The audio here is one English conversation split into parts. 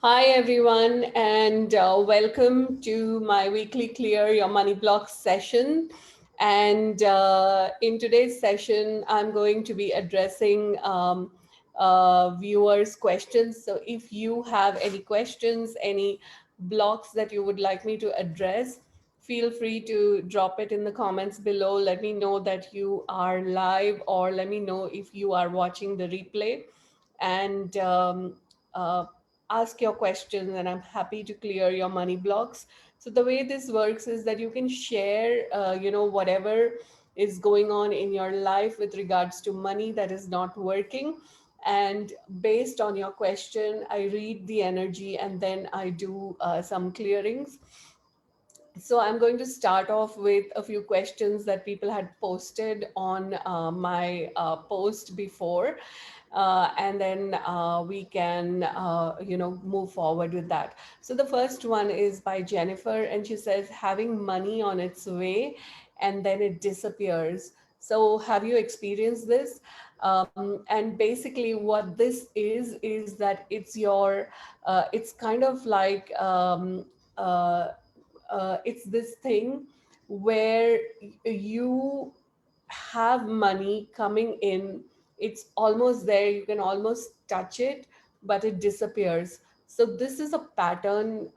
Hi, everyone, and welcome to my weekly Clear Your Money Blocks session. And in today's session, I'm going to be addressing viewers' questions. So, if you have any questions, any blocks that you would like me to address, feel free to drop it in the comments below. Let me know that you are live, or let me know if you are watching the replay. And uh, ask your questions, and I'm happy to clear your money blocks. So the way this works is that you can share whatever is going on in your life with regards to money that is not working, and based on your question I read the energy and then I do some clearings. So I'm going to start off with a few questions that people had posted on my post before, and then we can, move forward with that. So the first one is by Jennifer, and she says, having money on its way and then it disappears. So have you experienced this? And basically, what this is that it's kind of like it's this thing where you have money coming in, it's almost there, you can almost touch it, but it disappears. So this is a pattern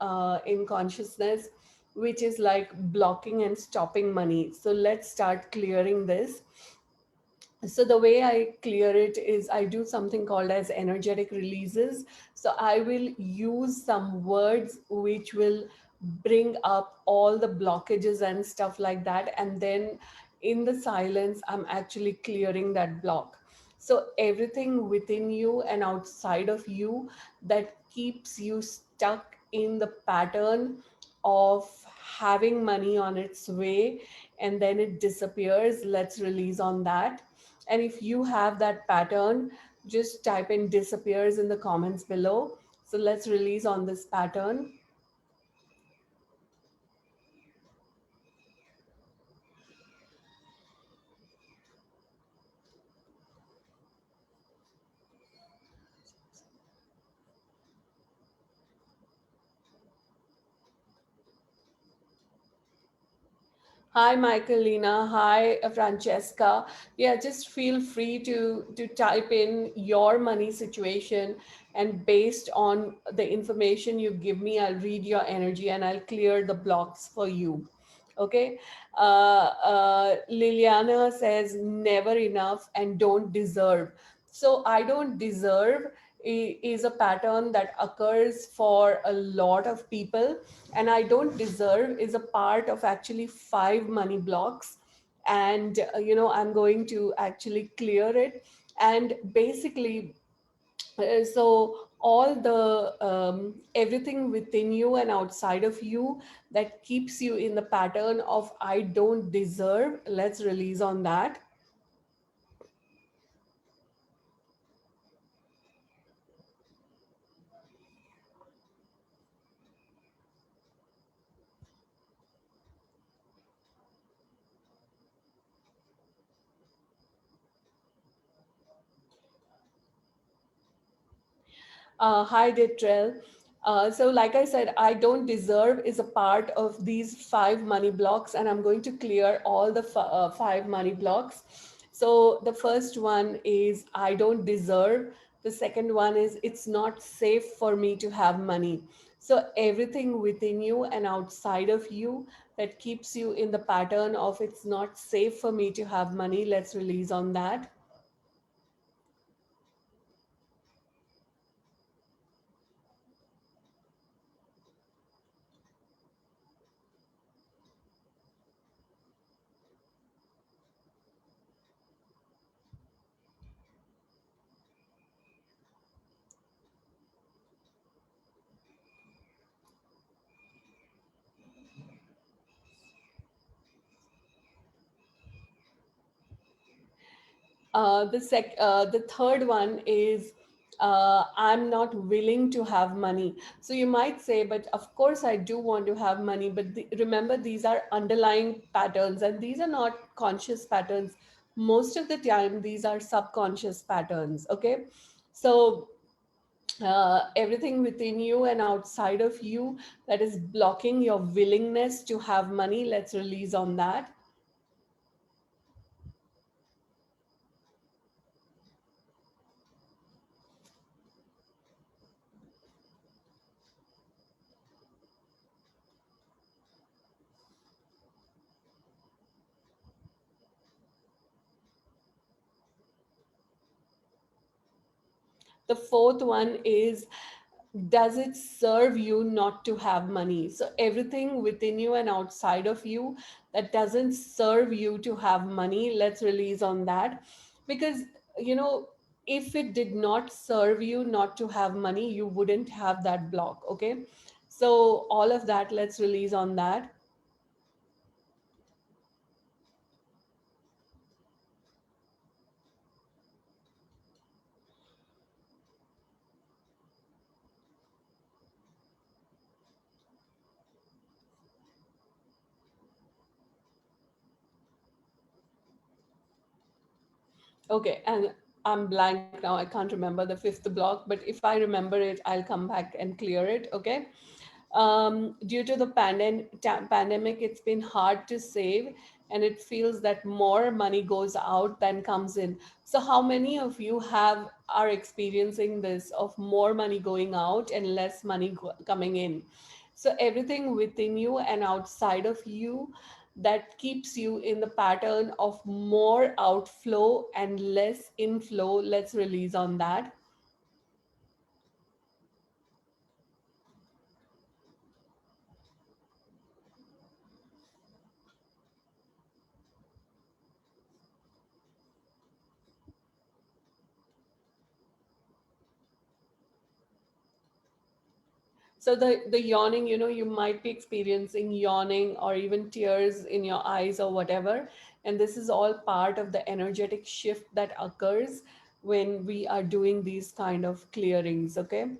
in consciousness which is like blocking and stopping money. So let's start clearing this. So the way I clear it is I do something called as energetic releases. So I will use some words which will bring up all the blockages and stuff like that, and then in the silence I'm actually clearing that block. So everything within you and outside of you that keeps you stuck in the pattern of having money on its way and then it disappears, let's release on that. And if you have that pattern, just type in disappears in the comments below. So let's release on this pattern. Hi, Michaelina. Hi, Francesca. Yeah, just feel free to type in your money situation, and based on the information you give me, I'll read your energy and I'll clear the blocks for you. Okay. Liliana says never enough and don't deserve. So I don't deserve is a pattern that occurs for a lot of people, and I don't deserve is a part of actually 5 money blocks. And I'm going to actually clear it. And basically, so all the everything within you and outside of you that keeps you in the pattern of I don't deserve, let's release on that. Hi, Dittrell. So, like I said, I don't deserve is a part of these 5 money blocks, and I'm going to clear all the 5 money blocks. So, the first one is I don't deserve. The second one is it's not safe for me to have money. So, everything within you and outside of you that keeps you in the pattern of it's not safe for me to have money, let's release on that. The third one is I'm not willing to have money. So you might say, but of course I do want to have money. But remember, these are underlying patterns, and these are not conscious patterns. Most of the time, these are subconscious patterns. Okay, so everything within you and outside of you that is blocking your willingness to have money, let's release on that. The fourth one is, does it serve you not to have money? So everything within you and outside of you that doesn't serve you to have money, let's release on that. Because, you know, if it did not serve you not to have money, you wouldn't have that block. Okay. So all of that, let's release on that. Okay, and I'm blank now. I can't remember the fifth block, but if I remember it, I'll come back and clear it. Okay. Due to the pandemic, it's been hard to save, and it feels that more money goes out than comes in. So, how many of you are experiencing this of more money going out and less money coming in? So, everything within you and outside of you that keeps you in the pattern of more outflow and less inflow. Let's release on that. So the yawning, you might be experiencing yawning or even tears in your eyes or whatever, and this is all part of the energetic shift that occurs when we are doing these kind of clearings. Okay.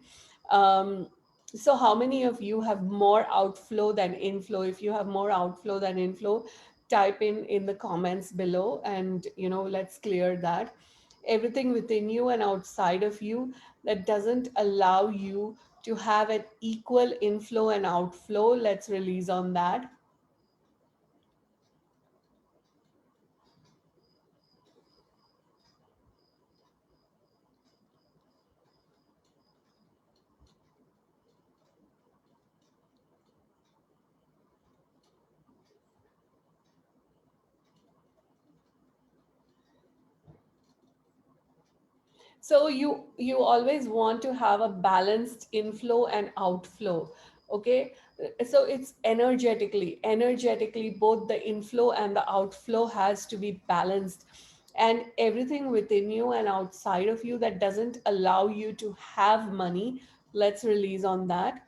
um, so how many of you have more outflow than inflow? If you have more outflow than inflow, type in the comments below, and let's clear that. Everything within you and outside of you that doesn't allow you to have an equal inflow and outflow, let's release on that. So you always want to have a balanced inflow and outflow. Okay. So it's energetically both the inflow and the outflow has to be balanced, and everything within you and outside of you that doesn't allow you to have money, let's release on that.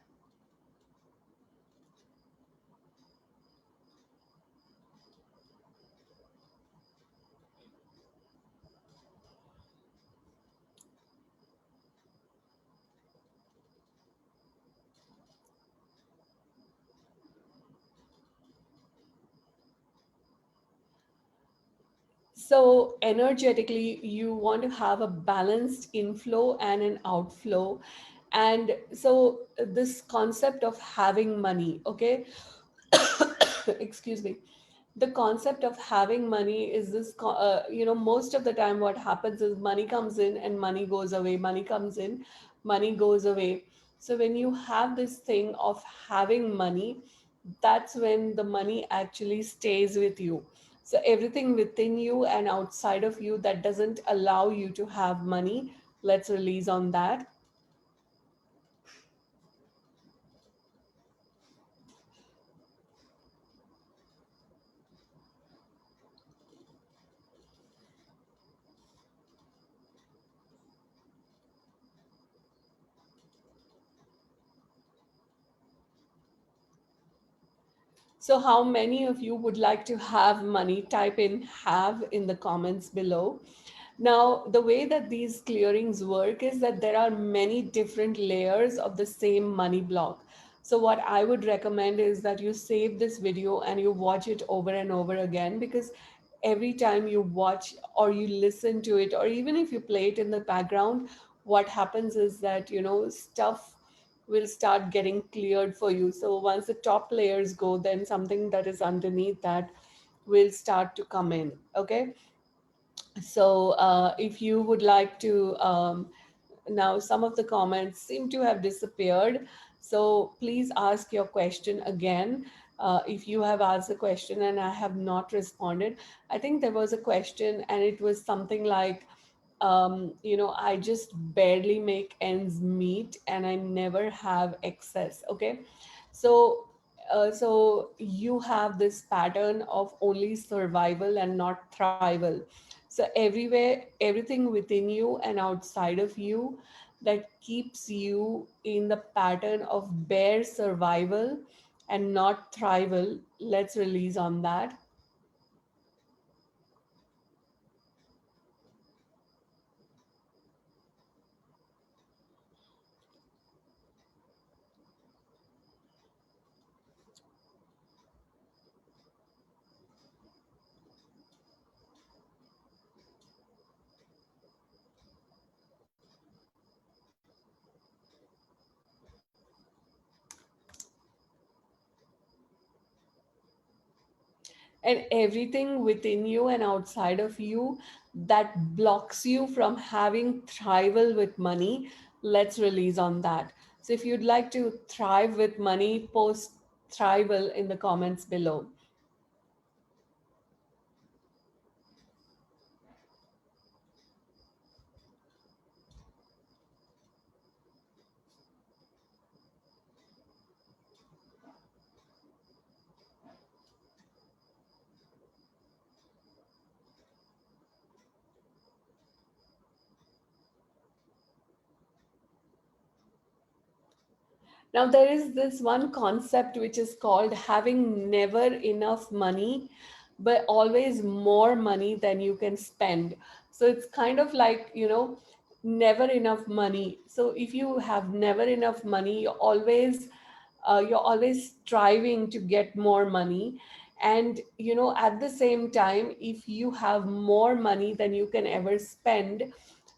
So, energetically, you want to have a balanced inflow and an outflow. And so, this concept of having money, okay, excuse me, the concept of having money is this, most of the time, what happens is money comes in and money goes away, money comes in, money goes away. So, when you have this thing of having money, that's when the money actually stays with you. So everything within you and outside of you that doesn't allow you to have money, let's release on that. So how many of you would like to have money? Type in have in the comments below. Now, the way that these clearings work is that there are many different layers of the same money block. So, what I would recommend is that you save this video and you watch it over and over again, because every time you watch or you listen to it, or even if you play it in the background, what happens is that, stuff will start getting cleared for you. So once the top layers go, then something that is underneath that will start to come in. Okay. So if you would like to, now some of the comments seem to have disappeared. So please ask your question again. If you have asked a question and I have not responded, I think there was a question and it was something like, I just barely make ends meet and I never have excess. Okay. So, so you have this pattern of only survival and not thrival. So everywhere, everything within you and outside of you that keeps you in the pattern of bare survival and not thrival, let's release on that. And everything within you and outside of you that blocks you from having thrival with money, let's release on that. So if you'd like to thrive with money, post thrival in the comments below. Now, there is this one concept which is called having never enough money, but always more money than you can spend. So it's kind of like, never enough money. So if you have never enough money, you're always striving to get more money. And, at the same time, if you have more money than you can ever spend,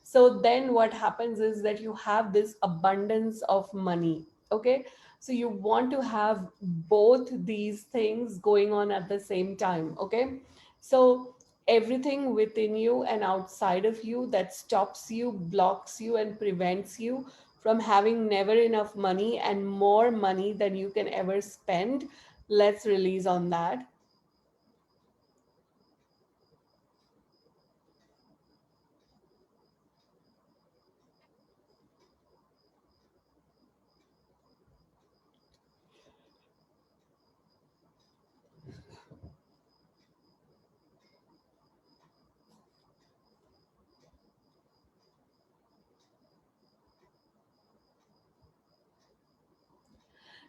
so then what happens is that you have this abundance of money. Okay. So you want to have both these things going on at the same time. Okay. So everything within you and outside of you that stops you, blocks you, and prevents you from having never enough money and more money than you can ever spend, let's release on that.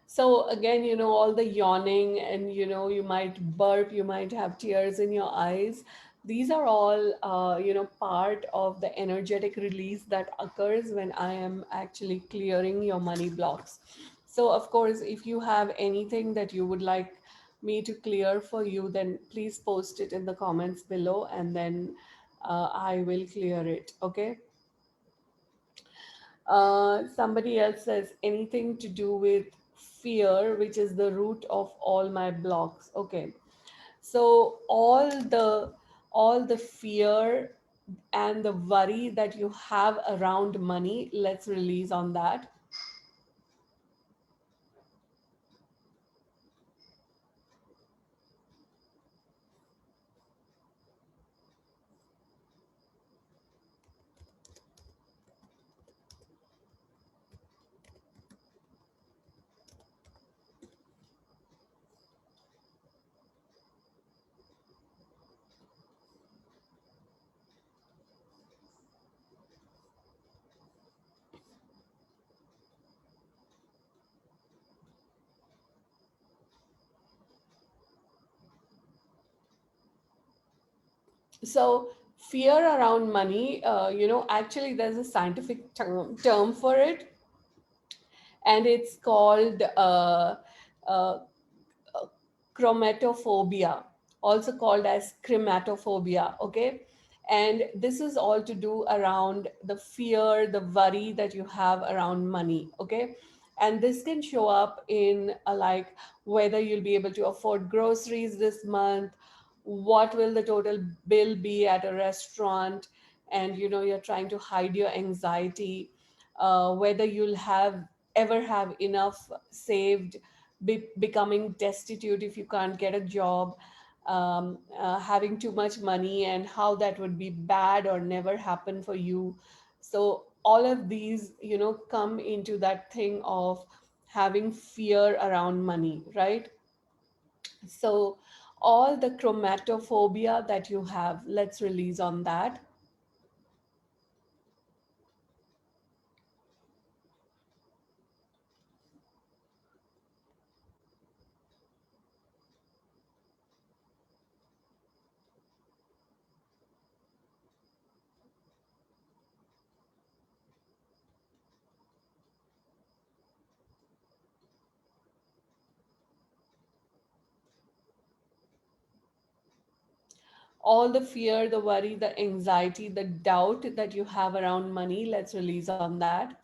So again, all the yawning and, you might burp, you might have tears in your eyes. These are all, part of the energetic release that occurs when I am actually clearing your money blocks. So of course, if you have anything that you would like me to clear for you, then please post it in the comments below and then I will clear it. Okay. Somebody else says anything to do with fear, which is the root of all my blocks. Okay, so all the fear and the worry that you have around money, let's release on that. So fear around money, actually there's a scientific term for it, and it's called uh, chromatophobia, also called as chromatophobia. Okay. And this is all to do around the fear, the worry that you have around money. Okay. And this can show up in like whether you'll be able to afford groceries this month, what will the total bill be at a restaurant, and you're trying to hide your anxiety, whether you'll have ever have enough saved, becoming destitute if you can't get a job, having too much money and how that would be bad or never happen for you. So all of these come into that thing of having fear around money, right? So all the chromatophobia that you have, let's release on that. All the fear, the worry, the anxiety, the doubt that you have around money, let's release on that.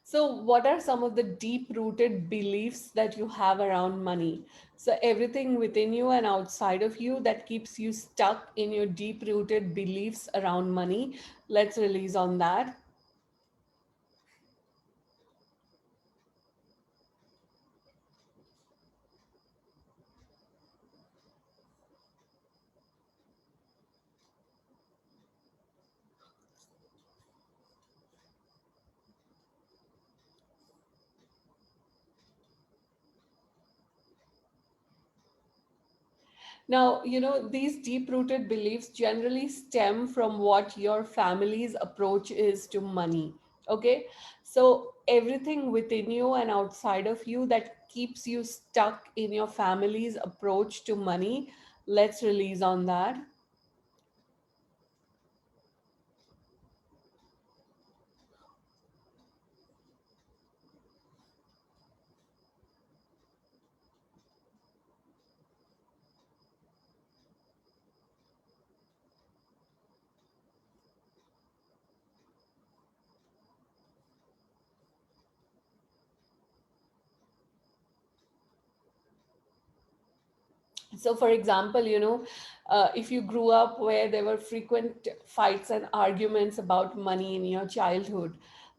So, what are some of the deep rooted beliefs that you have around money? So, everything within you and outside of you that keeps you stuck in your deep rooted beliefs around money, let's release on that. Now, these deep rooted beliefs generally stem from what your family's approach is to money. Okay. So, everything within you and outside of you that keeps you stuck in your family's approach to money, let's release on that. So for example, if you grew up where there were frequent fights and arguments about money in your childhood,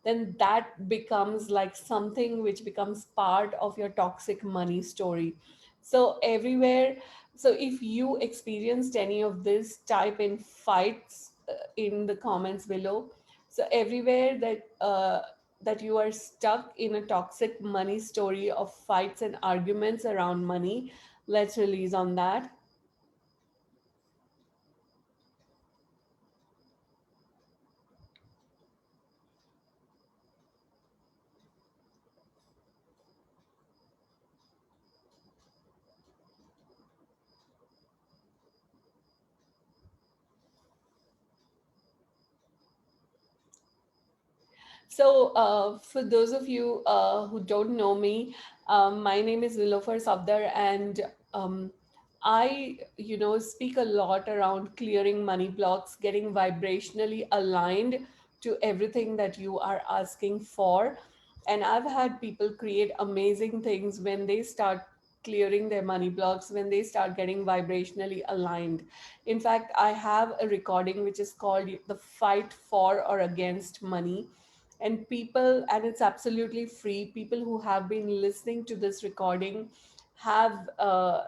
then that becomes like something which becomes part of your toxic money story. So everywhere, so if you experienced any of this, type in fights in the comments below. So everywhere that you are stuck in a toxic money story of fights and arguments around money, let's release on that. So, for those of you who don't know me, my name is Nilofer Safdar, and I speak a lot around clearing money blocks, getting vibrationally aligned to everything that you are asking for. And I've had people create amazing things when they start clearing their money blocks, when they start getting vibrationally aligned. In fact, I have a recording which is called The Fight for or Against Money, and people, and it's absolutely free, people who have been listening to this recording have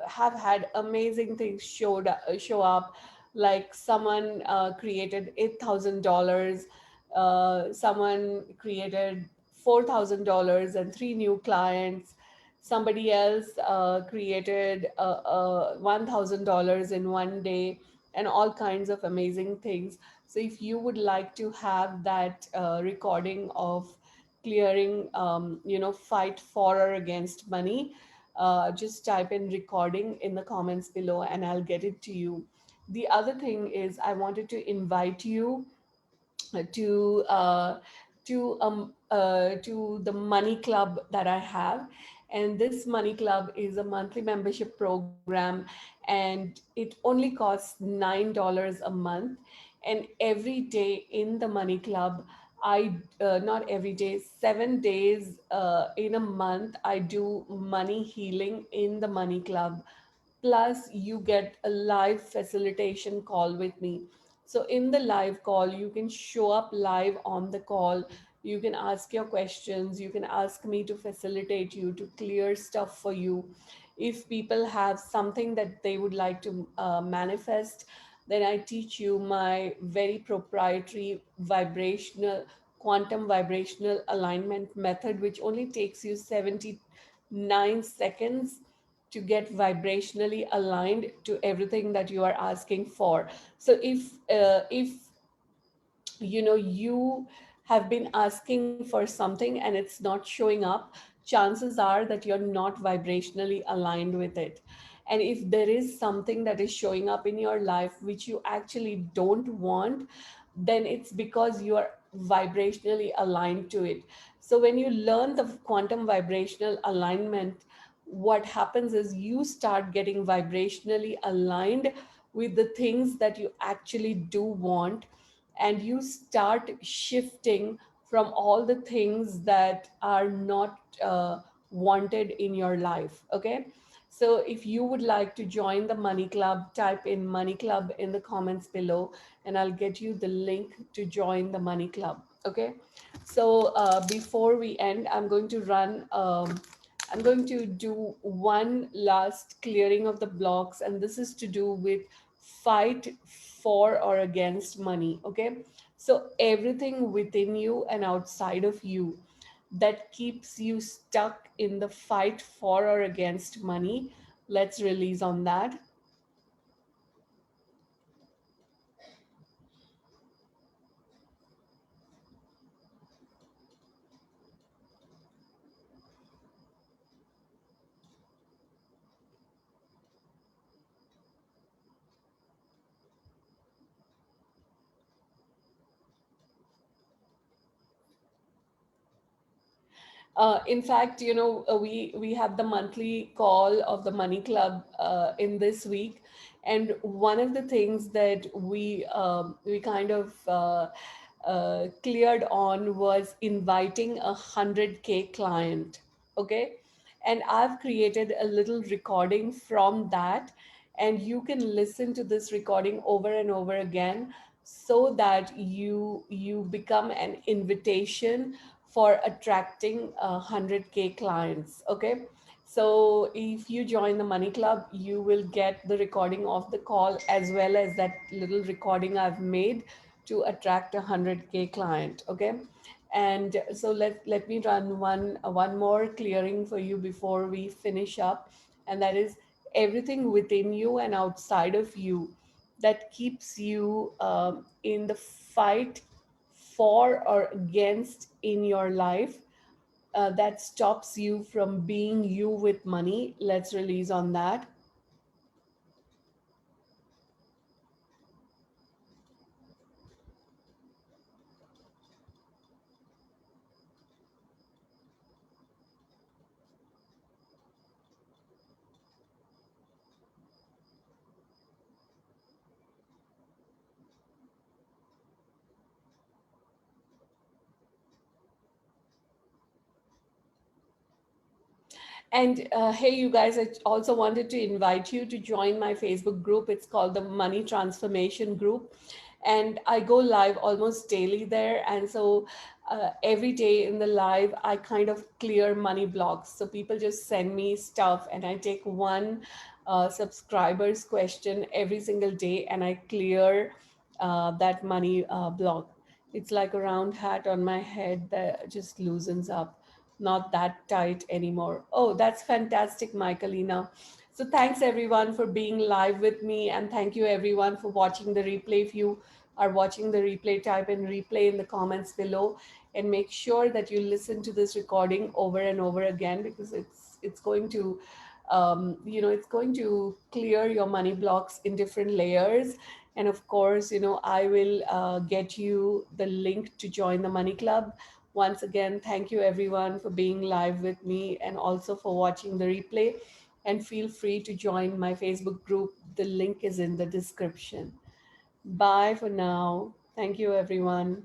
had amazing things show up. Like someone created $8,000, someone created $4,000 and three new clients. Somebody else created $1,000 in one day, and all kinds of amazing things. So if you would like to have that recording of clearing, fight for or against money, just type in recording in the comments below and I'll get it to you. The other thing is, I wanted to invite you to to the money club that I have. And this money club is a monthly membership program, and it only costs $9 a month. And every day in the money club, I not every day, 7 days in a month, I do money healing in the money club. Plus you get a live facilitation call with me. So in the live call, you can show up live on the call. You can ask your questions, you can ask me to facilitate you, to clear stuff for you. If people have something that they would like to manifest, then I teach you my very proprietary vibrational, quantum vibrational alignment method, which only takes you 79 seconds to get vibrationally aligned to everything that you are asking for. So if you have been asking for something and it's not showing up, chances are that you're not vibrationally aligned with it. And if there is something that is showing up in your life which you actually don't want, then it's because you are vibrationally aligned to it. So when you learn the quantum vibrational alignment, what happens is you start getting vibrationally aligned with the things that you actually do want, and you start shifting from all the things that are not wanted in your life. Okay, so if you would like to join the money club, type in money club in the comments below and I'll get you the link to join the money club. Okay, so before we end, I'm going to do one last clearing of the blocks, and this is to do with fight for or against money. Okay, so everything within you and outside of you that keeps you stuck in the fight for or against money, let's release on that. In fact, we have the monthly call of the Money Club in this week, and one of the things that we kind of cleared on was inviting 100K client. Okay, and I've created a little recording from that, and you can listen to this recording over and over again, so that you become an invitation for attracting 100K clients. Okay, so if you join the money club, you will get the recording of the call as well as that little recording I've made to attract 100K client. Okay, and so let me run one more clearing for you before we finish up, and that is everything within you and outside of you that keeps you in the fight for or against in your life, that stops you from being you with money. Let's release on that. And hey, you guys, I also wanted to invite you to join my Facebook group. It's called the Money Transformation Group. And I go live almost daily there. And so every day in the live, I kind of clear money blocks. So people just send me stuff, and I take one subscriber's question every single day and I clear that money block. It's like a round hat on my head that just loosens up, not that tight anymore. Oh, that's fantastic, Michaelina. So thanks everyone for being live with me, and thank you everyone for watching the replay. If you are watching the replay, type in replay in the comments below, and make sure that you listen to this recording over and over again, because it's going to it's going to clear your money blocks in different layers. And of course, I will get you the link to join the money club. Once again, thank you everyone for being live with me and also for watching the replay. And feel free to join my Facebook group. The link is in the description. Bye for now. Thank you, everyone.